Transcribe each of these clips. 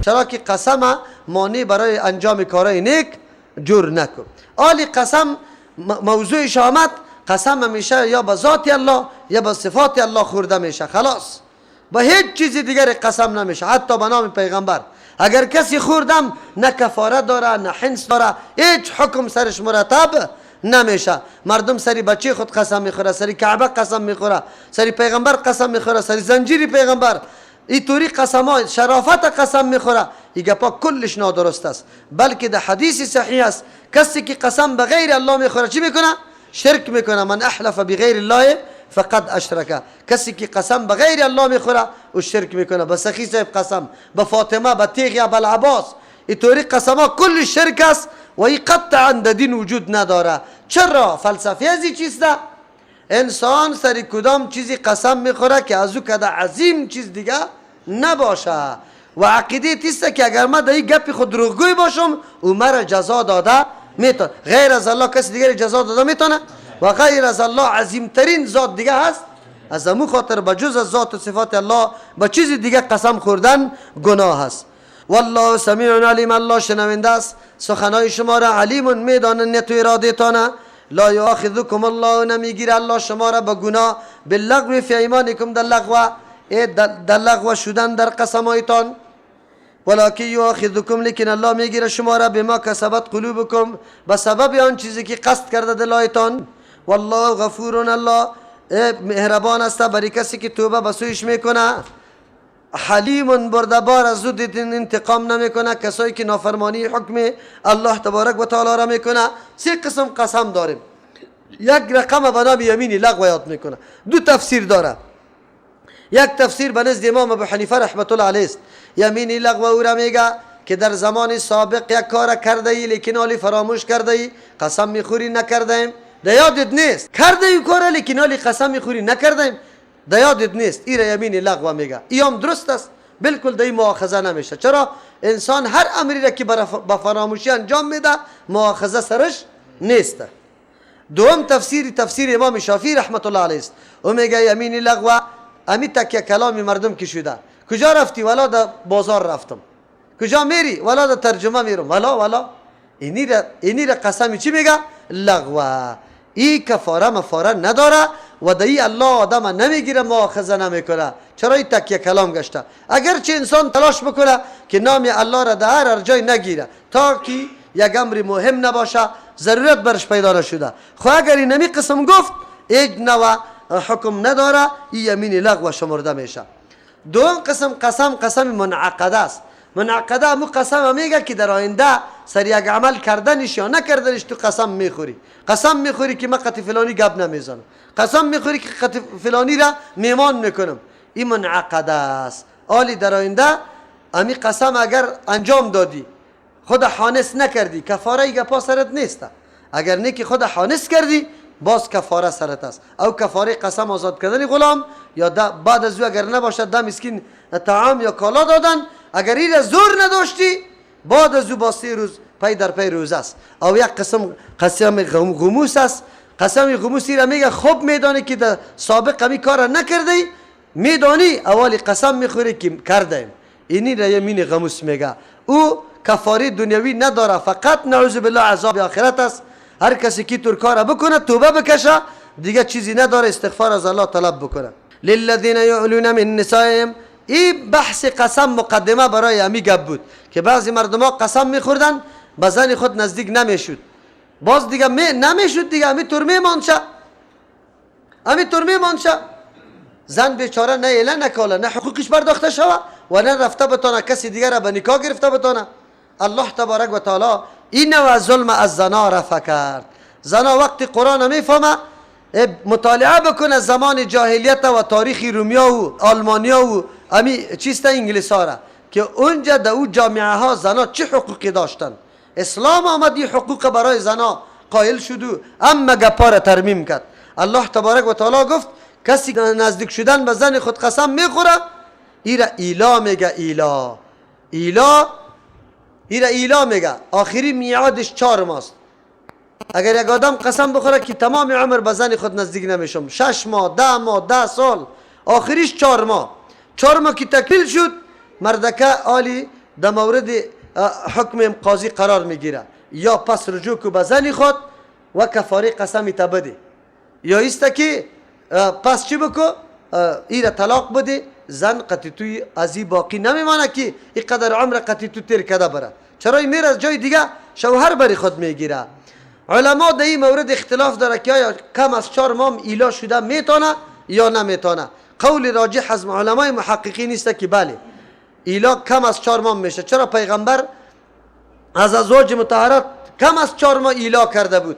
چرا که قسم مانع برای انجام کارهای نیک جور نکن. آلی قسم موضوعش آمد، قسم میشه یا به ذات الله یا به صفات الله خورده میشه، خلاص به هیچ چیز دیگر قسم نمیشه، حتی به نام پیغمبر اگر کسی خوردم نه کفاره داره نه حنس داره، هیچ حکم سرش مرتب نمیشه. مردم سری بچه خود قسم میخوره، سری کعبه قسم میخوره، سری پیغمبر قسم میخوره، سری زنجیری پیغمبر، این طوری قسم های شرافت قسم میخوره. این گپا کلش نادرست است. بلکه در حدیث صحیح است کسی که قسم به غیر الله میخوره چی میکنه؟ شرک میکنه. من احلف بغیر الله فقد اشرک. کسی که قسم به غیر الله میخوره او شرک میکنه. به سخی صاحب قسم، به فاطمه، به تیغ یا به العباس، این طوری قسم ها کل شرک است و این قطعا در دین وجود نداره. چرا؟ فلسفه ازی چیست؟ انسان سری کدام چیزی قسم میخوره که از او کده عظیم چیز دیگه نباشه و عقیده تیسته که اگر من در این گپی خود دروغگوی باشم او مرا جزا داده میتونه. غیر از الله کسی دیگر جزا داده میتونه و غیر از الله عظیمترین ذات دیگه هست. از امو خاطر بجز از ذات و صفات الله با چیز دیگه قسم خوردن گناه است. والله سمیع علیم. الله شنونده است سخنای شما را، علیم میداند نیت و اراده تانه. لا یؤاخذکم الله، نمیگیره الله شما را به گناه، باللغو فی ایمانکم، در لغو شدن در قسمایتان، ولکن یؤاخذکم، لیکن الله میگیره شما را بما کسبت قلوبکم، به سبب آن چیزی که قصد کرده دلایتان. والله غفور، الله مهربان است برای کسی که توبه به سویش میکنه. حلیم، بردبار، از زود انتقام نمیکنه کسایی که نافرمانی حکم الله تبارک و تعالی را میکنه. سه قسم قسم داریم. یک رقم به نام یمین لغو یاد میکنه. دو تفسیر داره. یک تفسیر به نزد امام ابو حنیفه رحمت الله علیه است. یمین لغو او را میگه که در زمان سابق یک کار کرده ای لیکن حالی فراموش کرده ای، قسم میخوری نکرده ایم، در یادت نیست. کرده ای کار لیکن حالی قسم میخوری نکرده ایم، در یادت نیست. این را یمین لغو میگه. این درست است، بالکل در این مؤاخذه نمیشه. چرا؟ انسان هر امری را که با فراموشی انجام میده مؤاخذه سرش نیست. دوم تفسیر امام شافعی رحمت الله علیه است. او میگه یمین لغو امی تکیه کلامی مردم که شده. کجا رفتی؟ والا در بازار رفتم. کجا میری؟ والا در ترجمه میرم. والا اینی را قسمی چی میگه؟ لغو. این کفاره مفاره نداره و دایی الله آدم نمیگیره، مؤاخذه نمیکنه. چرا؟ این تکیه کلام گشته. اگرچه انسان تلاش بکنه که نام الله را در هر جای نگیره تا که یک امر مهم نباشه، ضرورت برش پیدا نشده، خو اگر این نمی قسم گفت هیچ نوع حکم نداره، این یمین لغو شمرده میشه. دوم قسم منعقده است. منعقده همون قسم میگه که در آینده سر یک عمل کردنش یا نکردنش تو قسم میخوری. قسم میخوری که من قطع فلانی گپ نمیزنم، قسم میخوری که قطع فلانی را میمان میکنم. این منعقده است. آلی در آینده امی قسم اگر انجام دادی خود حانس نکردی، کفاره ای گپا سرت نیست. اگر نه که خود حانس کردی باز کفاره سرت است. او کفاره قسم آزاد کردن غلام یا بعد از او اگر نباشد ده مسکین طعام یا کالا دادن. اگر این زور نداشتی بعد از او با 3 روز پی در پی روز است. او یک قسم غموس است. قسم غموسی را میگه خوب میدانی که در سابق همی کار نکردی، میدانی اولی قسم میخوری که کردیم. اینی را یمین غموس میگه. او کفاره دنیوی نداره، فقط نعوذ بالله عذاب آخرت است. هر کسی که تور کار بکنه توبه بکشه دیگه چیزی نداره، استغفار از الله طلب بکنه. للذین یعلون من نسائهم، این بحث قسم مقدمه برای امی گپ بود که بعضی مردم ها قسم میخوردن به زن خود نزدیک نمیشد، باز دیگه نمیشد دیگه امی تور میمانشه. زن بیچاره نه ایله نکاله، نه حقوقش پرداخته شوه و نه رفته بتانه کسی دیگر را به نکاح گرفته بتانه. الله تبارک و تعالی این نوع ظلم از زنا رفع کرد. زنا وقتی قرآن میفهمه مطالعه بکنه زمان جاهلیت و تاریخ رومیا و آلمانیا و امی چیستا انگلیس ها را که اونجا در او جامعه ها زنا چه حقوقی داشتن. اسلام آمد این حقوق برای زنا قائل شد و اما گپا را ترمیم کرد. الله تبارک و تعالی گفت کسی نزدیک شدن به زن خود قسم میخوره ایرا ایلا میگه. ایلا میگه آخری میعادش 4 ماست. اگر یک آدم قسم بخوره که تمام عمر به زن خود نزدیک نمیشم، 6 ماه 10 ماه 10 سال، آخریش 4 ماه. 4 ماه که تکمیل شد مردکه آلی در مورد حکم قاضی قرار میگیره، یا پس رجوع کو به زن خود و کفاره قسم تا بده، یا ایست که پس چی بکو ایره طلاق بده، زن قطی توی ازی باقی نمیمانه که اینقدر عمر قطی تو تیر کده بره، چرا میره از جای دیگه شوهر بری خود میگیره. علما در این مورد اختلاف داره که آیا کم از 4 ماه ایلا شده میتونه یا نمیتونه. قول راجح از علمای محققین است که بله ایلا کم از 4 ماه میشه، چرا پیغمبر از ازواج مطهرات کم از 4 ماه ایلا کرده بود.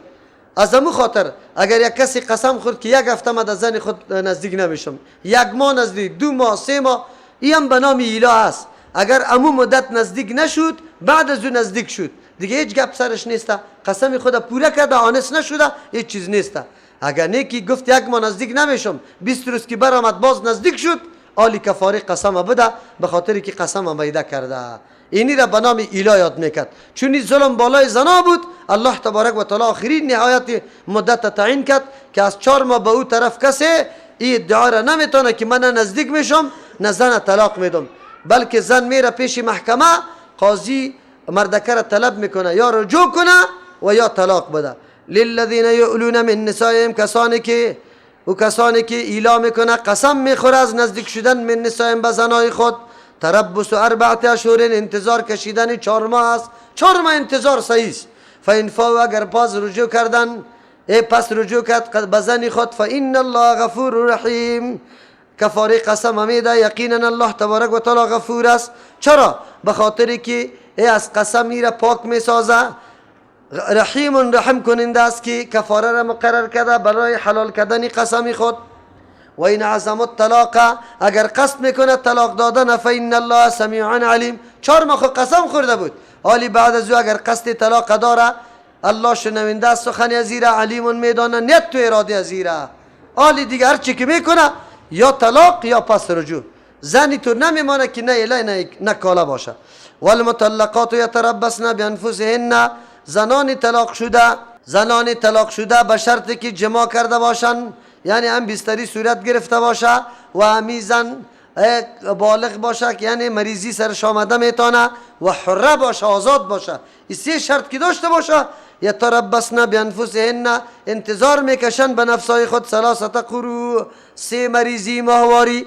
از امو خاطر اگر یک کسی قسم خورد که 1 هفته من از زن خود نزدیک نمیشم، 1 ماه نزدیک، 2 ماه، 3 ماه، این هم به نام ایلا است. اگر امو مدت نزدیک نشد بعد از اون نزدیک شد دیگه هیچ گپ سرش نیسته، قسم خود پوره کرده، آنس نشده، هیچ چیز نیسته. اگر نیکی گفت 1 ماه نزدیک نمیشم، 20 روز که برآمد باز نزدیک شد، آلی کفاره قسم بده به خاطری که قسم میده کرده. اینی را به نام ایلا یاد میکرد، چون این ظلم بالای زنا بود. الله تبارک و تعالی آخرین نهایت مدت تعیین کرد که از 4 ماه به او طرف کسی این ادعا را نمیتونه که من نزدیک میشم نه زن طلاق میدم، بلکه زن میره پیش محکمه، قاضی مردکه را طلب میکنه یا رجوع کنه و یا طلاق بده. للذین یؤلون من نسائهم، کسانی که ایلا میکنه قسم میخوره از نزدیک شدن من نسائهم به زنای خود، تربص 4 اشهر، انتظار کشیدن 4 ماه است. 4 ماه انتظار صحیح است. فان فاو، اگر پس رجوع کردن، پس رجوع کرد به زن خود، فان الله غفور رحیم، کفاره قسم میده، یقینا الله تبارک و تعالی غفور است. چرا؟ به خاطری که از قسم میره پاک میسازه، رحیم رحم کننده است که کفاره را مقرر کرده برای حلال کردن قسم خود. و این عزم الطلاق، اگر قصد میکنه طلاق دادن، فإن الله سمیع علیم، 4 ماه قسم خورده بود، حالی بعد از او اگر قصد طلاق داره، الله شنونده است سخن ازیره، علیم میدانه نیت تو اراده ازیره. حالی دیگه هر چی که میکنه یا طلاق یا پس رجوع، زنی تو نمیمانه که نه اله نه کالا باشه. والمطلقات یتربصن بانفسهن، زنان طلاق شده به شرطی که جماع کرده باشن، یعنی هم بستری صورت گرفته باشه و همی زن بالغ باشه که یعنی مریضی سرش آمده میتونه و حره باشه، آزاد باشه. این 3 شرط که داشته باشه، یتربصن بانفسهن، انتظار میکشن به نفسای خود، 3 قروء، 3 مریضی ماهواری.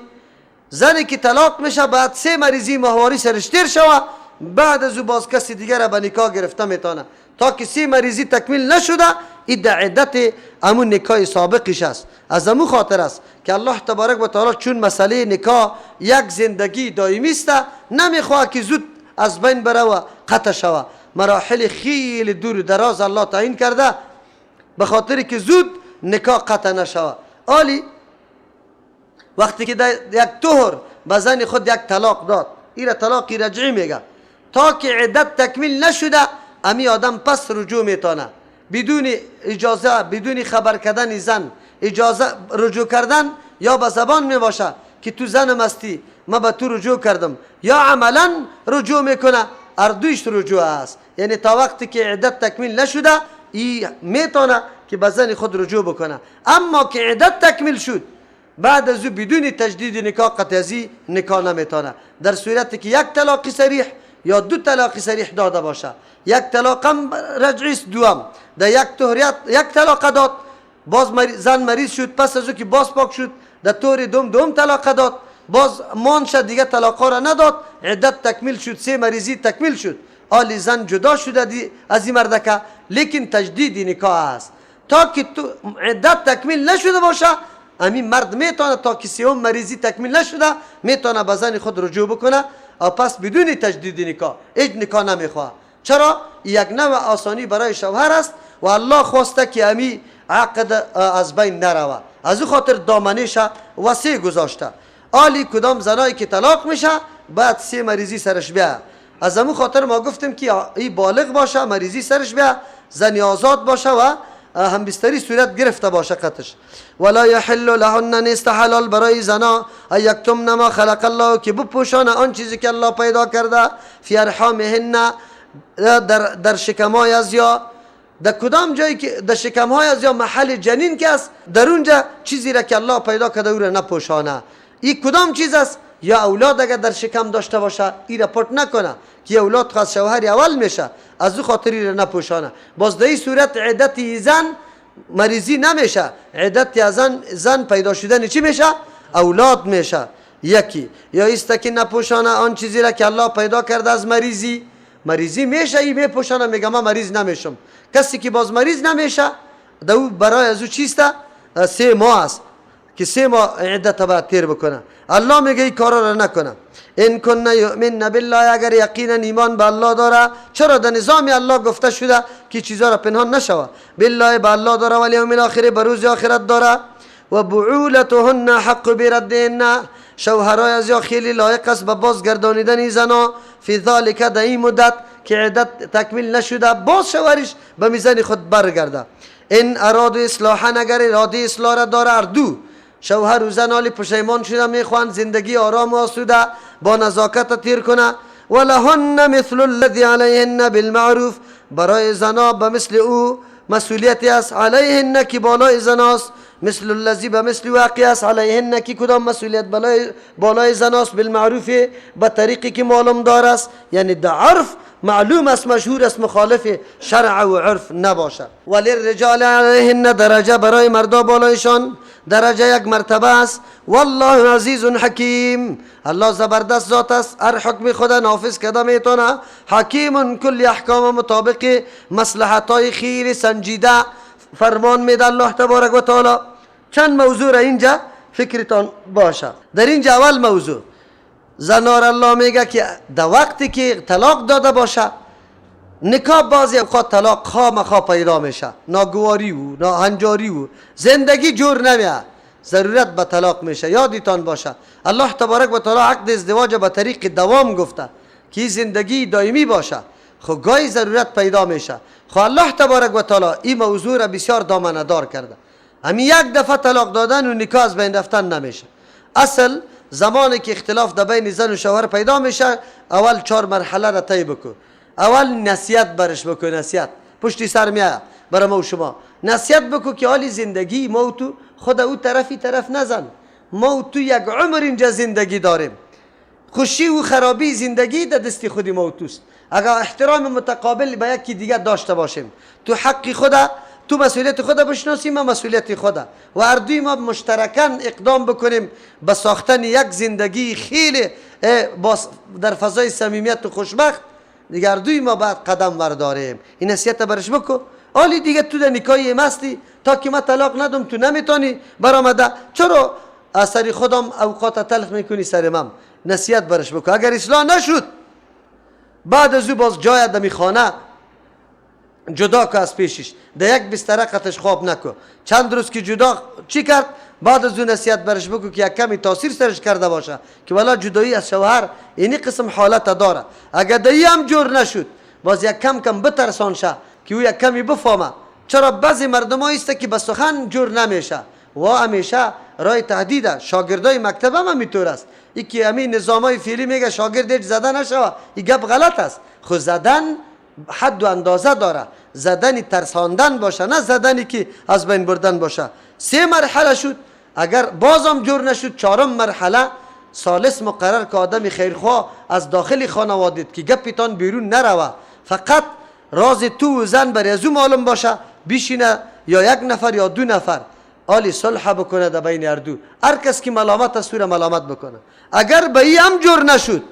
زنی که طلاق میشه بعد 3 مریضی ماهواری سرش تیر شوه، بعد از او باز کسی دیگر را به نکاح گرفته میتونه تا که 3 مریضی تکمیل نشده. این در عدت امون نکاح سابقش است. از امون خاطر است که الله تبارک و تعالی چون مسئله نکاح یک زندگی دائمی است، نمیخواه که زود از بین بره و قطع شوه. مراحل خیلی دور و دراز الله تعیین کرده به خاطر که زود نکاح قطع نشوه. عالی وقتی که یک طهر به زن خود یک طلاق داد، این طلاقی رجعی میگه، تا که عدت تکمیل نشده امی آدم پس رجوع میتونه بدون اجازه، بدون خبر کردن زن، اجازه رجوع کردن یا به زبان میباشه که تو زنم هستی من به تو رجوع کردم، یا عملا رجوع میکنه. اردویش رجوع است، یعنی تا وقتی که عدت تکمیل نشده ای میتونه که به زن خود رجوع بکنه. اما که عدت تکمیل شد بعد از او بدون تجدید نکاح قطعی نکاح نمیتونه، در صورتی که 1 طلاق صریح یا 2 طلاق صریح داده باشه. 1 طلاق هم رجعی است، دوم در 1 طهریت 1 طلاق داد، باز زن مریض شد، پس از او که باز پاک شد در طور دوم طلاق داد، باز مان شد دیگه طلاق را نداد، عدت تکمیل شد، 3 مریضی تکمیل شد، آلی زن جدا شده از این مردکه، لیکن تجدید نکاح است. تا که عدت تکمیل نشده باشه همین مرد میتونه تا که 3م مریضی تکمیل نشده میتونه به زن خود رجوع بکنه و پس بدون تجدید نکاح هیچ نکاح نمیخواه. چرا؟ یک نوع آسانی برای شوهر است و الله خواسته که همی عقد از بین نروه، از او خاطر دامنش وسیع گذاشته. آلی کدام زنایی که طلاق میشه بعد 3 مریضی سرش بیا، از همون خاطر ما گفتیم که این بالغ باشه، مریضی سرش بیا، زنی آزاد باشه و هم بستری صورت گرفته باشه قطش. ولا یحل لهن، نیست حلال برای زنا، یکتمن ما خلق الله، که بپوشانه آن چیزی که الله پیدا کرده، فی ارحامهن، در شکمهای از یا در کدام جایی که در شکمهای از یا محل جنین که است در اونجا چیزی را که الله پیدا کرده او را نپوشانه. این کدام چیز است؟ یا اولاد اگر در شکم داشته باشه این را پرت نکنه که اولاد خاص شوهر اول میشه، از او خاطری را نپوشانه. باز در این صورت عدت زن مریضی نمیشه، عدت زن پیدا شدن چی میشه؟ اولاد میشه. یکی یا است که نپوشانه آن چیزی را که الله پیدا کرده از مریضی میشه، این میپوشانه میگه من مریض نمیشم. کسی که باز مریض نمیشه دو برای از او چیسته 3 ماه است که 3 ماه عدت باید تیر بکنه. الله میگه این کارا را نکنه. ان کن یؤمن بالله، اگر یقینا ایمان به الله داره. چرا در نظام الله گفته شده که چیزا را پنهان نشوه. بالله به الله داره، و یوم الاخر به روز آخرت داره. و بعولتهن حق بردهن، شوهرای از یا خیلی لایق است به بازگردانیدن زنا فی ذالک، در این مدت که عدت تکمیل نشده باز شوهرش به میزان خود برگرده. این اراد اصلاحا، اگر اراده اصلاح را داره، اردو شوهر و زن حالی پشیمان شده میخوان زندگی آرام و آسوده با نزاکت تیر کنه. ولهن مثل الذی علیهن بالمعروف، برای زنا به مثل او مسئولیتی است. علیهن که بالای زناست، مثل الذی به مثل واقع است. علیهن که کدام مسئولیت بالای زناست؟ بالمعروف، به طریقی که معلوم دار است، یعنی در عرف معلوم است، مشهور است، مخالف شرع و عرف نباشه. وللرجال علیهن درجه، برای مردا بالایشان درجه یک مرتبه است. والله عزیز حکیم، الله زبردست ذات است، هر حکم خدا نافذ کرده میتونه. حکیم، کل احکام مطابق مصلحتای خیر سنجیده فرمان میده الله تبارک و تعالی. چند موضوع را اینجا فکرتان باشه. در اینجا اول موضوع زنار الله میگه که در وقتی که طلاق داده باشه، نکاح بعضی اوقات طلاق خواه پیدا میشه، ناگواری و ناهنجاری و زندگی جور نمیه، ضرورت به طلاق میشه. یادتان باشه الله تبارک و تعالی عقد ازدواج به طریق دوام گفته که زندگی دائمی باشه. خب گاهی ضرورت پیدا میشه. خب الله تبارک و تعالی این موضوع را بسیار دامنه دار کرده. همین یک دفعه طلاق دادن و نکاح از بین رفتن نمیشه. اصل زمانی که اختلاف در بین زن و شوهر پیدا میشه، اول 4 مرحله را طی بکن. اول نصیحت برش بکن، نصیحت پشت سر میاد برای ما و شما. نصیحت بکن که حالی زندگی ما و تو خود او طرف نزن. ما و تو یک عمر اینجا زندگی داریم، خوشی و خرابی زندگی در دست خودی ما و توست. اگر احترام متقابل به یکی دیگر داشته باشیم، تو حق خدا، تو مسئولیت خدا بشناسیم، ما مسئولیت خدا، و هر دوی ما مشترکاً اقدام بکنیم به ساختن یک زندگی خیلی در فضای صمیمیت و خوشبخت، دیگر هر دوی ما بعد قدم برداریم. این نصیحت برش بکن. حالی دیگه تو در نکاحی مستی تا که ما طلاق ندم تو نمیتونی برآمده، چرا اثری خودم اوقات تلخ میکنی سر من؟ نصیحت برش بکن. اگر اصلاح نشد بعد از او باز جای دمی خانه جدا که از پیشش در یک بستره قطش خواب نکن. چند روز که جدا چی کرد، بعد از اون نصیحت برش بکن که یک کمی تاثیر سرش کرده باشه که والا جدایی از شوهر اینی قسم حالت داره. اگر دایی هم جور نشد باز یک کم بترسان شه که او یک کمی بفهمه. چرا بعضی مردم ها است که به سخن جور نمیشه و همیشه رای تهدیده. شاگردای مکتب هم میطور است. یکی همین نظامای فعلی میگه شاگرد هیچ زده نشوه، این گپ غلط است. خود زدن حد و اندازه داره، زدنی ترساندن باشه، نه زدنی که از بین بردن باشه. 3 مرحله شد، اگر بازم جور نشد 4م مرحله ثالث مقرر که آدم خیرخواه از داخل خانوادت که گپتان بیرون نروه، فقط راز تو و زن بر ازو معلوم باشه، بیشینه یا 1 نفر یا 2 نفر آلی صلح بکنه در بین هر دو. هر کس که ملامت است سور ملامت بکنه. اگر به این هم جور نشد،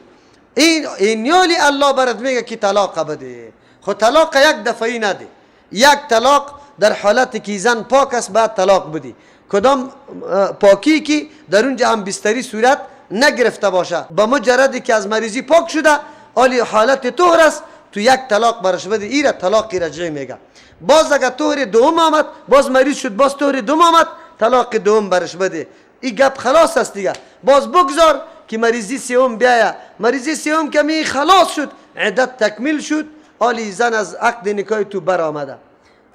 این یالی الله برات میگه که طلاق بده. خود طلاق یک دفعی نده. یک طلاق در حالتی که زن پاک است بعد طلاق بدی. کدام پاکی که در اونجا هم بستری صورت نگرفته باشه، با مجردی که از مریضی پاک شده آلی حالت طهر است، تو یک طلاق برش بده. ایره طلاق رجعی میگه. باز اگر طهر دوم آمد، باز مریض شد، باز طهر دوم آمد، طلاق دوم برش بده. این گپ خلاص است دیگه. باز بگذار که مریضی سوم بیاید. مریضی سوم که می خلاص شد، عدت تکمیل شد، آلی زن از عقد نکاح تو بر آمده.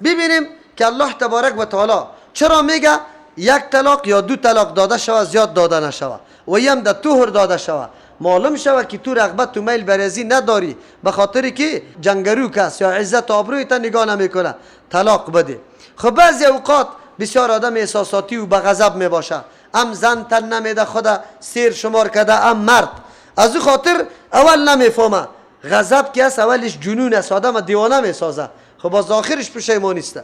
ببینیم که الله تبارک و تعالی چرا میگه 1 طلاق یا 2 طلاق داده شوه، زیاد داده نشوه، و یم در طهر داده شوه. معلوم شوه که تو رغبت و میل برازی نداری، به خاطر که جنگرو کس یا عزت و آبروی تا نگاه نمیکنه، طلاق بده. خب بعضی اوقات بسیار آدم احساساتی و به غضب می باشه. ام زن تن نمیده خدا سیر شمار کرده ام مرد. از او خاطر اول نمیفهمه غضب که است اولش جنون است، آدم دیوانه میسازه، خب باز آخرش پشیمانی است.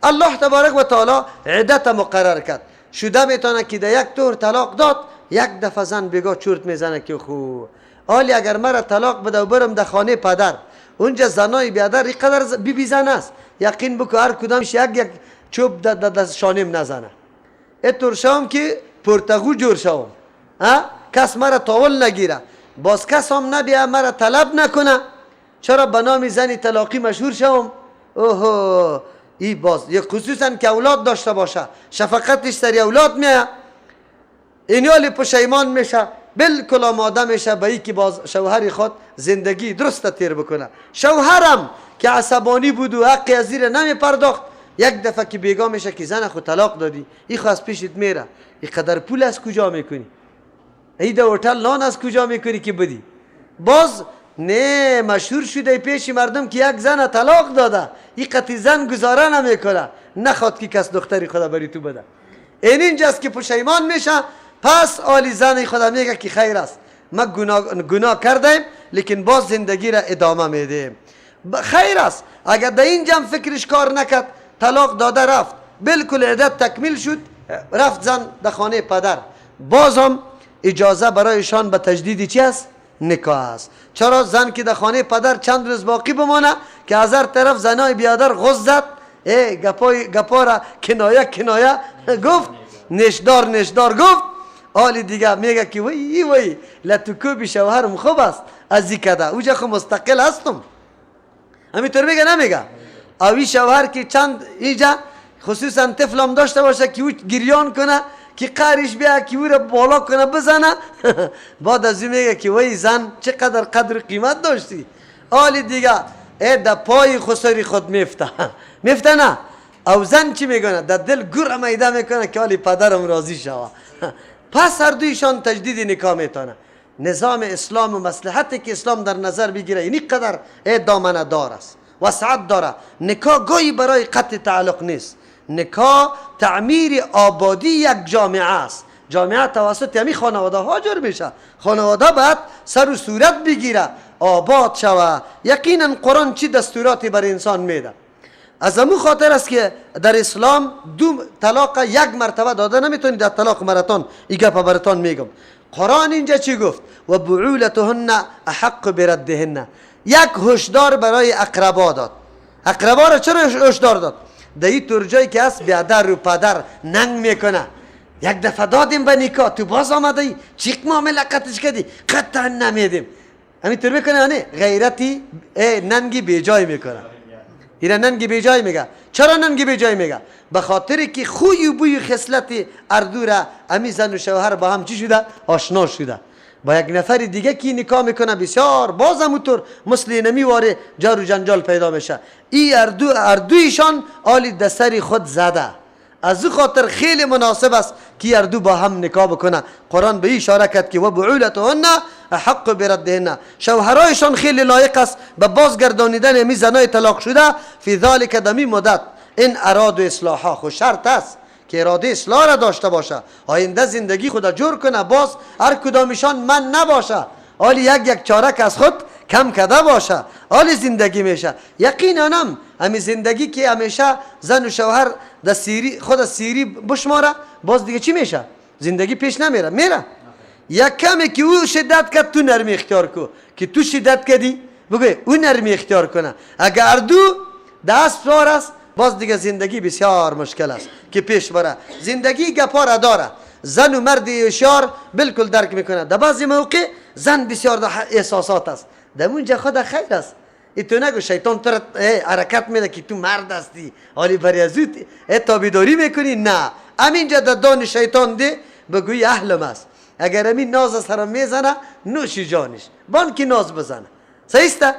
الله تبارک و تعالی عدت مقرر کرد، شده میتونه که در یک طور طلاق داد، یک دفعه زن بگاه چورت میزنه که خو حالی اگر مرا طلاق بده و برم در خانه پدر، اونجا زنای بیادر اینقدر بی زن است، یقین بکو هر کدامش یک چوب در شانم نزنه. اینطور شوم که پرتغو جور شوم، کس مرا تاول نگیره، باز کس هم نبیه مرا طلب نکنه، چرا به نام زنی طلاقی مشهور شوم. اوه ای باز یک خصوصا که اولاد داشته باشه، شفقتش سری اولاد میه، اینیالی پشیمان میشه، بالکل آماده میشه به ای که باز شوهر خود زندگی درست تیر بکنه. شوهرم که عصبانی بود و حقی از زیر نمی پرداخت، یک دفعه که بیگاه میشه که زن خود طلاق دادی، ای خود از پیشت میره، ای قدر پول از کجا میکنی؟ ای در هتل نان از کجا میکنی که بدی؟ باز نه مشهور شده پیش مردم که یک زن طلاق داده، ای قطعی زن گزاره نمیکنه، نخواد که کس دختری خدا بری تو بده. اینجاست که پشیمان میشه. پس آلی زن خدا میگه که خیر است، ما گناه کردیم لیکن باز زندگی را ادامه میدیم. خیر است اگر در اینجا فکرش کار نکرد، طلاق داده رفت، بالکل عدت تکمیل شد، رفت زن در خانه پدر، بازم اجازه برایشان به تجدیدی چی است؟ نکاح است. چرا؟ زن که در خانه پدر چند روز باقی بمانه که از هر طرف زنای بیادر غص زد، گپا را کنایه گفت، نشدار گفت، حالی دیگه میگه که وی لطکو بی شوهرم خوب است از این کده، اوجا خود مستقل هستم. همینطور میگه نمیگه؟ اوی شوهر که چند اینجا خصوصا طفلم داشته باشه که او گریان کنه که قهرش بیا که او را بالا کنه بزنه بعد از این میگه که وی زن چقدر قدر و قیمت داشتی. حالی دیگه در پای خساری خود میفته نه. او زن چی میگونه؟ در دل گر میده میکنه که حالی پدرم راضی شوه. پس هر دویشان تجدید نکاح میتونه. نظام اسلام و مصلحتی که اسلام در نظر بگیره اینی قدر دامنه دار است، وسعت داره. نکاح گاهی برای قطع تعلق نیست، نکاح تعمیر آبادی یک جامعه است. جامعه توسط همین خانواده ها جور میشه، خانواده باید سر و صورت بگیره، آباد شوه. یقینا قرآن چی دستوراتی بر انسان میده. از همون خاطر است که در اسلام دو طلاق یک مرتبه داده نمیتونی، در طلاق مرتان این گپ براتون میگم. قرآن اینجا چی گفت؟ و بعولتهن احق بردهن. یک هشدار برای اقربا داد. اقربا را چرا هشدار داد؟ در این طور جایی که هست بیادر و پدر ننگ میکنه، یک دفعه دادیم به نکاح، تو باز آمده ای چیک معامله قطعش کردی؟ قطعا نمیدیم. همینطور میکنه نه؟ غیرتی ننگی بیجای میکنه. اینا ننگی بیجای میگه. چرا ننگی بیجای میگه؟ به خاطر که خوی و بوی خصلت اردو را امی زن و شوهر با هم چی شده؟ آشنا شده. با یک نفر دیگه کی نکاح میکنه بسیار باز همونطور مثل نمیواره جار و جنجال پیدا میشه. این اردویشان آلی دستری خود زده. از او خاطر خیلی مناسب است که اردو با هم نکاح بکنه. قرآن به این اشاره کرد که و بعولتهن احق بردهن. شوهرایشان خیلی لایق است به بازگردانیدن می زنای طلاق شده فی ذلک دمی مدت این اراد و اصلاحا. خود شرط است که اراده اصلاح را داشته باشه، آینده زندگی خود جور کنه، باز هر کدامشان من نباشه، حالی یک چارک از خود کم کده باشه، حالی زندگی میشه. یقینا همین زندگی که همیشه زن و شوهر در سیری خود سیری بشماره، باز دیگه چی میشه؟ زندگی پیش میره. یک کمی که او شدت کرد تو نرمی اختیار کو، که تو شدت کردی بگوی او نرمی اختیار کنه. اگر دو دست سوار است باز دیگه زندگی بسیار مشکل است که پیش بره. زندگی گپا داره. زن و مرد هوشیار بالکل درک میکنه. در بعضی موقع زن بسیار احساسات است، در اونجا خود خیر است. تو نگو شیطان تو حرکت میده که تو مرد هستی حالی بری از او تابیداری میکنی. نه، همینجا در دان شیطان ده بگوی اهلم است. اگر همین ناز سرم میزنه نوش جانش بان که ناز بزنه. صحیحه؟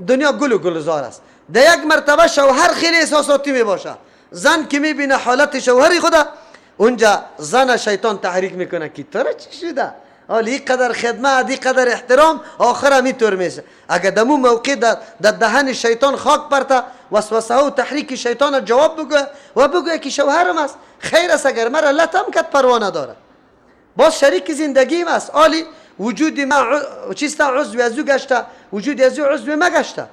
دنیا گل و گلزار است. در یک مرتبه شوهر خیلی احساساتی میباشه، زن که میبینه حالت شوهری خدا، اونجا زن شیطان تحریک میکنه که تو را چی شده؟ حالی قدر خدمت، دی قدر احترام، آخر همین طور میشه. اگر دمو موقع در دهن شیطان خاک پرته، وسوسه و تحریک شیطان جواب بگو و بگو که شوهرم است، خیر است اگر مرا لطم کد پروانه داره، باز شریک زندگیم است، آلی وجود ما چیستا عضو از او گشته، وجود از او عضو ما گشته،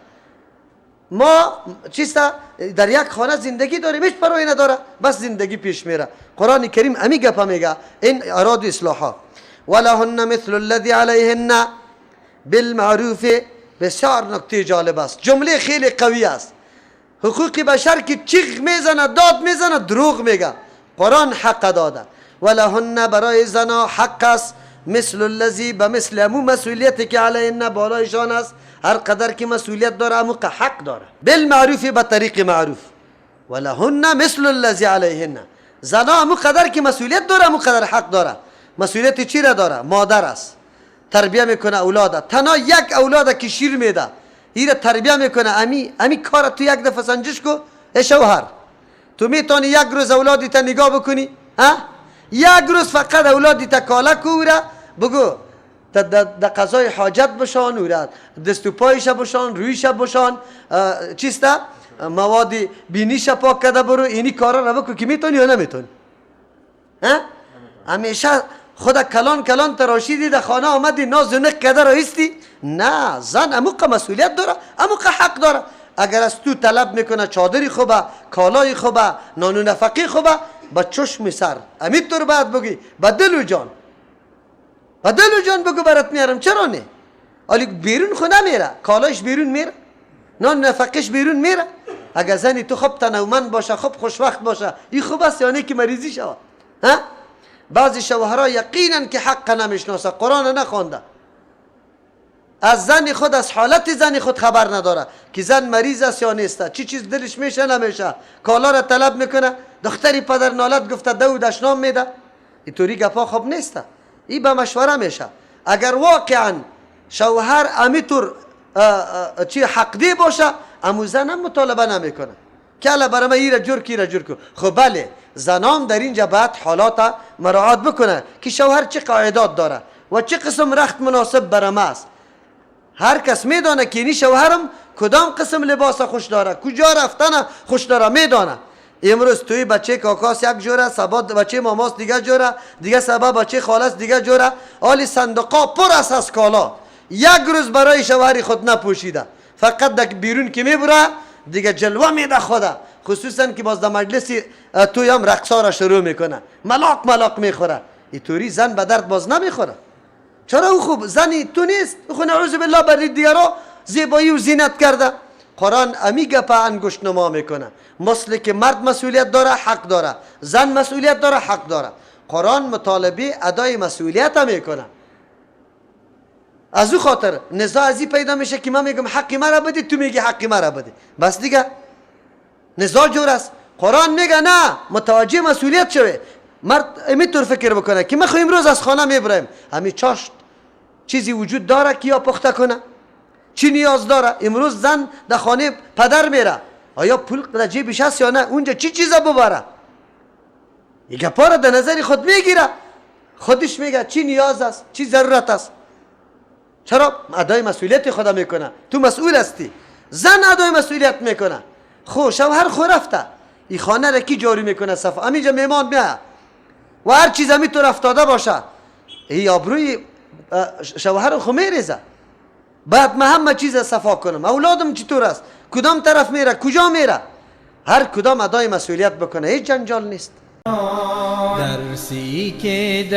ما چیستا در یک خانه زندگی داریم، هیچ پروایی نداره، بس زندگی پیش میره. قرآن کریم امی گپا میگه، این اراد اصلاحا. ولهن مثل الذی علیهن بالمعروف. بسیار نکته جالب است، جمله خیلی قوی است. حقوق بشر که چیغ میزنه، داد میزنه، دروغ میگه. قرآن حق داده. ولهن برای زنا حق است، مثل الذی بمثل امو مسئولیتی که علیهن بالایشان است، هر قدر که مسئولیت داره امو حق داره، بالمعروف به طریق معروف. ولهن مثل الذی علیهن، زنا امو قدر که مسئولیت داره امو قدر حق داره. مسئولیت چی را داره؟ مادر است، تربیه میکنه اولاد، تنها یک اولاد که شیر میده ایره تربیه میکنه. امی کار تو یک دفعه سنجش کو. ای شوهر تو میتونی یک روز اولادی تا نگاه بکنی؟ ها؟ یک روز فقط اولادی تا کالا کوره بگو در قضای حاجت بشان، و دست و پایش بشان، رویش بشان، چیستا مواد بینیش پاک کده برو، اینی کارا رو بکن که میتونی یا نمیتونی؟ ها؟ همیشه خدا کلان تراشیدی در خانه آمدی ناز و نق کده رایستی؟ نه، زن اموقع مسئولیت داره، اموقع حق داره. اگر از تو طلب میکنه چادری خوبه، کالای خوبه، نان و نفقی خوبه، با چشم سر امیتور باید بگی، با دل و جان، با دل و جان بگو برات میارم. چرا نه؟ ولی بیرون خود نمیره، کالایش بیرون میره، نان نفقیش بیرون میره. اگر زنی تو خوب تنومند باشه، خوب خوشوقت باشه، این خوب است یا نه که مریضی شود؟ ها؟ بعضی شوهرها یقینا که حق نمیشناسه، قرآن نخونده، از زن خود، از حالت زن خود خبر نداره که زن مریض است یا نیست، چی چیز دلش میشه نمیشه، کالا را طلب میکنه، دختری پدر نالت گفته دو دشنام میده. اینطوری گپا خوب نیست، این به مشوره میشه. اگر واقعا شوهر امیتور چی حقدی باشه، امو زن هم مطالبه نمیکنه که الا برای من ایره جور کی را جور کو. خب بله، زنان در اینجا باید حالات مراعات بکنه که شوهر چه قاعدات داره و چه قسم رخت مناسب برام است. هر کس میدانه که اینی شوهرم کدام قسم لباس خوش داره، کجا رفتن خوش داره میدانه. امروز توی بچه کاکاس یک جوره، سبا بچه ماماس دیگه جوره، دیگه سبا بچه خالص دیگه جوره، آلی صندوقا پر است از کالا. یک روز برای شوهری خود نپوشیده، فقط دک بیرون که میبره دیگه جلوه میده خدا، خصوصا که باز در مجلس توی هم رقصا را شروع میکنه، ملاق میخوره. اینطوری زن به درد باز نمیخوره. چرا او خوب زنی تو نیست؟ او نعوذ بالله برای دیگرها زیبایی و زینت کرده. قرآن امی گپا انگشت نما میکنه، مثل که مرد مسئولیت داره حق داره، زن مسئولیت داره حق داره. قرآن مطالبه ادای مسئولیت هم میکنه. از او خاطر نزاع ازی پیدا میشه که من میگم حقی مرا بدی، تو میگی حقی مرا بدی، بس دیگه نزاع جور است. قرآن میگه نه، متوجه مسئولیت شوه. مرد اینطور فکر بکنه که ما خو امروز از خانه میبریم، همین چاشت چیزی وجود داره که یا پخته کنه، چی نیاز داره؟ امروز زن در خانه پدر میره، آیا پول در جیبش هست یا نه؟ اونجا چی چیزا ببره؟ یک پاره در نظر خود میگیره، خودش میگه چی نیاز است، چی ضرورت است. چرا؟ ادای مسئولیت خدا میکنه. تو مسئول هستی. زن ادای مسئولیت میکنه. خو شوهر خو رفته، این خانه را کی جاری میکنه؟ صفا همینجا میمان میاد و هر چیز همینطور افتاده باشه، این آبروی شوهر خو میریزه. بعد من همه چیز صفا کنم، اولادم چطور است، کدام طرف میره، کجا میره، هر کدام ادای مسئولیت بکنه، هیچ جنجال نیست. درسی که